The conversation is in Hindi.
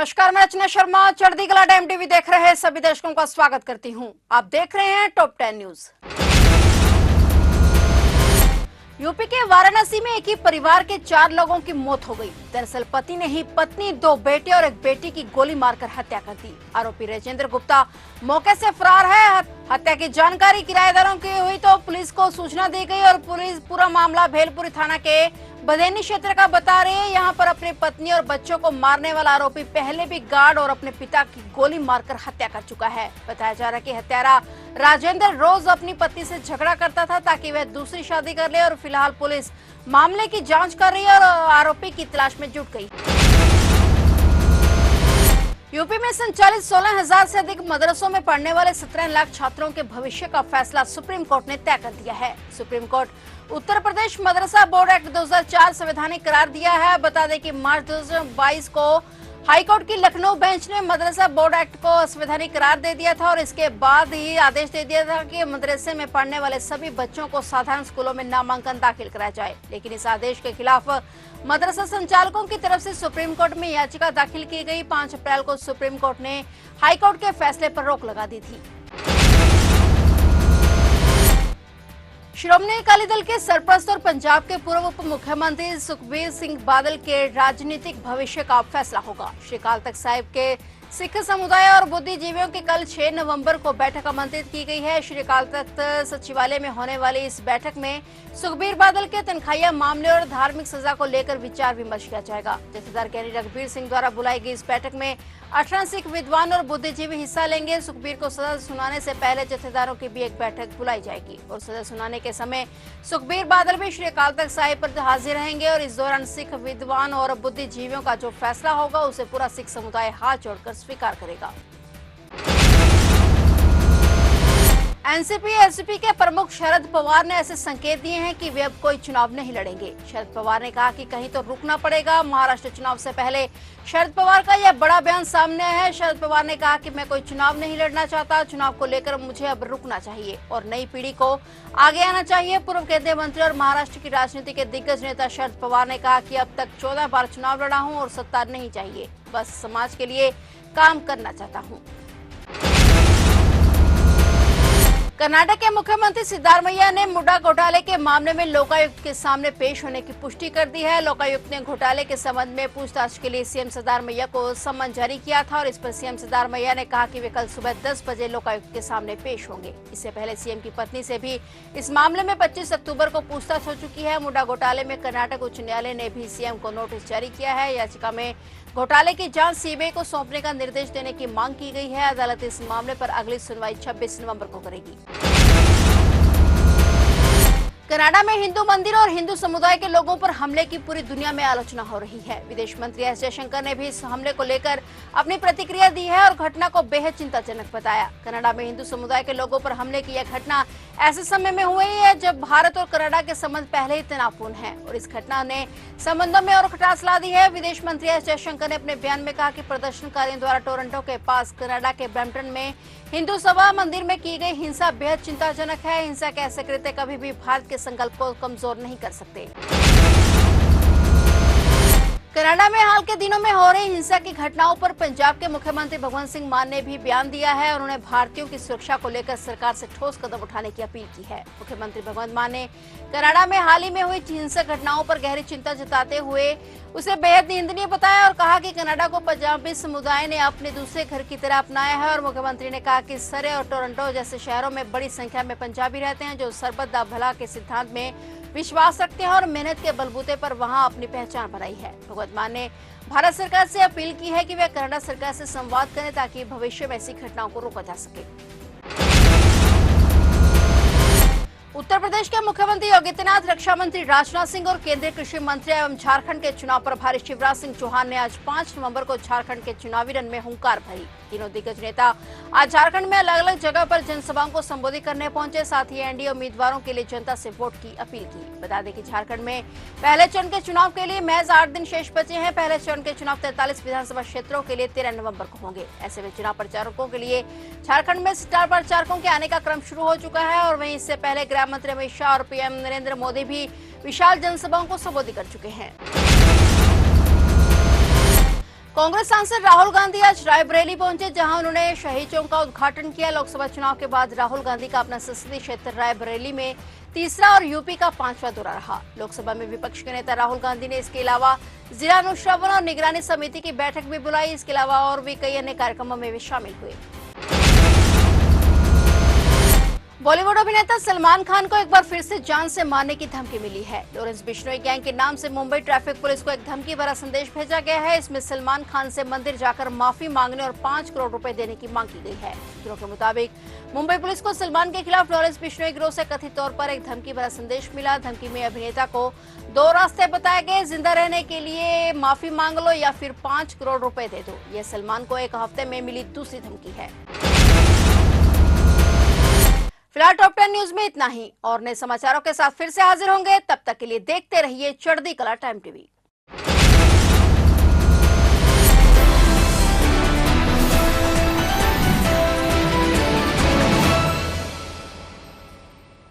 नमस्कार, मैं रचना शर्मा। चढ़ती कला टाइम टीवी देख रहे सभी दर्शकों का स्वागत करती हूं। आप देख रहे हैं टॉप 10 न्यूज। यूपी के वाराणसी में एक ही परिवार के 4 लोगों की मौत हो गई। दरअसल पति ने ही पत्नी, 2 बेटे और एक बेटी की गोली मारकर हत्या कर दी। आरोपी राजेंद्र गुप्ता मौके से फरार है। हत्या की जानकारी किराएदारों की हुई तो पुलिस को सूचना दी गई और पुलिस पूरा मामला भेलपुरी थाना के बदेनी क्षेत्र का बता रही है। यहाँ पर अपनी पत्नी और बच्चों को मारने वाला आरोपी पहले भी गार्ड और अपने पिता की गोली मारकर हत्या कर चुका है। बताया जा रहा है कि हत्यारा राजेंद्र रोज अपनी पत्नी से झगड़ा करता था ताकि वह दूसरी शादी कर ले और फिलहाल पुलिस मामले की जांच कर रही है और आरोपी की तलाश में जुट गई। यूपी में संचालित 16,000 से अधिक मदरसों में पढ़ने वाले 17 लाख छात्रों के भविष्य का फैसला सुप्रीम कोर्ट ने तय कर दिया है। सुप्रीम कोर्ट उत्तर प्रदेश मदरसा बोर्ड एक्ट 2004 संवैधानिक करार दिया है। बता दें कि मार्च 2022 को हाईकोर्ट की लखनऊ बेंच ने मदरसा बोर्ड एक्ट को असंवैधानिक करार दे दिया था और इसके बाद ही आदेश दे दिया था कि मदरसे में पढ़ने वाले सभी बच्चों को साधारण स्कूलों में नामांकन दाखिल कराया जाए। लेकिन इस आदेश के खिलाफ मदरसा संचालकों की तरफ से सुप्रीम कोर्ट में याचिका दाखिल की गई। 5 अप्रैल को सुप्रीम कोर्ट ने हाईकोर्ट के फैसले पर रोक लगा दी थी। श्रोमणी अकाली दल के सरपरस्त और पंजाब के पूर्व उप मुख्यमंत्री सुखबीर सिंह बादल के राजनीतिक भविष्य का फैसला होगा। श्री अकाल तख्त साहिब के सिख समुदाय और बुद्धिजीवियों की कल 6 नवंबर को बैठक आमंत्रित की गई है। श्री अकाल तख्त सचिवालय में होने वाली इस बैठक में सुखबीर बादल के तनख्वाहिया मामले और धार्मिक सजा को लेकर विचार विमर्श किया जाएगा। जथेदार ज्ञानी रघुबीर सिंह द्वारा बुलाई गई इस बैठक में 18 सिख विद्वान और बुद्धिजीवी हिस्सा लेंगे। सुखबीर को सजा सुनाने से पहले जथेदारों की भी एक बैठक बुलाई जाएगी और सजा सुनाने के समय सुखबीर बादल भी श्री अकाल तख्त साहिब पर हाजिर रहेंगे और इस दौरान सिख विद्वान और बुद्धिजीवियों का जो फैसला होगा उसे पूरा सिख समुदाय हाथ जोड़कर स्वीकार करेगा। एनसीपी एसपी के प्रमुख शरद पवार ने ऐसे संकेत दिए हैं कि वे अब कोई चुनाव नहीं लड़ेंगे। शरद पवार ने कहा कि कहीं तो रुकना पड़ेगा। महाराष्ट्र चुनाव से पहले शरद पवार का यह बड़ा बयान सामने आया है। शरद पवार ने कहा कि मैं कोई चुनाव नहीं लड़ना चाहता। चुनाव को लेकर मुझे अब रुकना चाहिए और नई पीढ़ी को आगे आना चाहिए। पूर्व केंद्रीय मंत्री और महाराष्ट्र की राजनीति के दिग्गज नेता शरद पवार ने कहा कि अब तक 14 बार चुनाव लड़ा हूँ और सत्ता नहीं चाहिए, बस समाज के लिए काम करना चाहता हूँ। कर्नाटक के मुख्यमंत्री सिद्धारमैया ने मुडा घोटाले के मामले में लोकायुक्त के सामने पेश होने की पुष्टि कर दी है। लोकायुक्त ने घोटाले के संबंध में पूछताछ के लिए सीएम सिद्धारमैया को सम्मन जारी किया था और इस पर सीएम सिद्धारमैया ने कहा कि वे कल सुबह 10 बजे लोकायुक्त के सामने पेश होंगे। इससे पहले सीएम की पत्नी से भी इस मामले में 25 अक्टूबर को पूछताछ हो चुकी है। मुडा घोटाले में कर्नाटक उच्च न्यायालय ने भी सीएम को नोटिस जारी किया है। याचिका में घोटाले की जांच सीबीआई को सौंपने का निर्देश देने की मांग की गई है। अदालत इस मामले पर अगली सुनवाई 26 नवंबर को करेगी। कनाडा में हिंदू मंदिर और हिंदू समुदाय के लोगों पर हमले की पूरी दुनिया में आलोचना हो रही है। विदेश मंत्री एस जयशंकर ने भी इस हमले को लेकर अपनी प्रतिक्रिया दी है और घटना को बेहद चिंताजनक बताया। कनाडा में हिंदू समुदाय के लोगों पर हमले की यह घटना ऐसे समय में हुई है जब भारत और कनाडा के संबंध पहले ही तनावपूर्ण है और इस घटना ने संबंधों में और खटास ला दी है। विदेश मंत्री एस जयशंकर ने अपने बयान में कहा कि प्रदर्शनकारियों द्वारा टोरंटो के पास कनाडा के ब्रैम्पटन में हिंदू सभा मंदिर में की गई हिंसा बेहद चिंताजनक है। हिंसा के ऐसे कृत्य कभी भी भारत के संकल्प को कमजोर नहीं कर सकते। कनाडा में हाल के दिनों में हो रही हिंसा की घटनाओं पर पंजाब के मुख्यमंत्री भगवंत सिंह मान ने भी बयान दिया है और उन्होंने भारतीयों की सुरक्षा को लेकर सरकार से ठोस कदम उठाने की अपील की है। मुख्यमंत्री भगवंत मान ने कनाडा में हाल ही में हुई हिंसक घटनाओं पर गहरी चिंता जताते हुए उसे बेहद निंदनीय बताया और कहा कि कनाडा को पंजाबी समुदाय ने अपने दूसरे घर की तरह अपनाया है। और मुख्यमंत्री ने कहा कि सरे और टोरंटो जैसे शहरों में बड़ी संख्या में पंजाबी रहते हैं जो सरबत दा भला के सिद्धांत में विश्वास रखते हैं और मेहनत के बलबूते पर वहां अपनी पहचान बनाई है। भगवंत मान ने भारत सरकार से अपील की है कि वे कनाडा सरकार से संवाद करें ताकि भविष्य में ऐसी घटनाओं को रोका जा सके। उत्तर प्रदेश के मुख्यमंत्री योगी आदित्यनाथ, रक्षा मंत्री राजनाथ सिंह और केंद्रीय कृषि मंत्री एवं झारखंड के चुनाव प्रभारी शिवराज सिंह चौहान ने आज 5 नवंबर को झारखंड के चुनावी रण में हुंकार भरी। तीनों दिग्गज नेता आज झारखंड में अलग अलग जगह पर जनसभाओं को संबोधित करने पहुंचे। साथ ही एनडीए उम्मीदवारों के लिए जनता से वोट की अपील की। बता दें कि झारखंड में पहले चरण के चुनाव के लिए महज 8 दिन शेष बचे हैं। पहले चरण के चुनाव 43 विधानसभा क्षेत्रों के लिए 13 नवंबर को होंगे। ऐसे में चुनाव प्रचारकों के लिए झारखंड में स्टार प्रचारकों के आने का क्रम शुरू हो चुका है और वहीं इससे पहले गृह मंत्री अमित शाह और पीएम नरेंद्र मोदी भी विशाल जनसभाओं को संबोधित कर चुके हैं। कांग्रेस सांसद राहुल गांधी आज रायबरेली पहुंचे, जहां उन्होंने शहीद चौक का उद्घाटन किया। लोकसभा चुनाव के बाद राहुल गांधी का अपना संसदीय क्षेत्र रायबरेली में तीसरा और यूपी का 5वां दौरा रहा। लोकसभा में विपक्ष के नेता राहुल गांधी ने इसके अलावा जिला अनुश्रवण और निगरानी समिति की बैठक भी बुलाई। इसके अलावा और भी कई अन्य कार्यक्रमों में भी शामिल हुए। बॉलीवुड अभिनेता सलमान खान को एक बार फिर से जान से मारने की धमकी मिली है। लॉरेंस बिश्नोई गैंग के नाम से मुंबई ट्रैफिक पुलिस को एक धमकी भरा संदेश भेजा गया है। इसमें सलमान खान से मंदिर जाकर माफी मांगने और 5 करोड़ रुपए देने की मांग की गई है। सूत्रों के मुताबिक मुंबई पुलिस को सलमान के खिलाफ लॉरेंस बिश्नोई गिरोह से कथित तौर पर एक धमकी भरा संदेश मिला। धमकी में अभिनेता को 2 रास्ते बताए गए, जिंदा रहने के लिए माफी मांग लो या फिर 5 करोड़ रुपए दे दो। यह सलमान को एक हफ्ते में मिली दूसरी धमकी है। फिलहाल टॉप 10 न्यूज में इतना ही, और नए समाचारों के साथ फिर से हाजिर होंगे। तब तक के लिए देखते रहिए चढ़ती कला टाइम टीवी।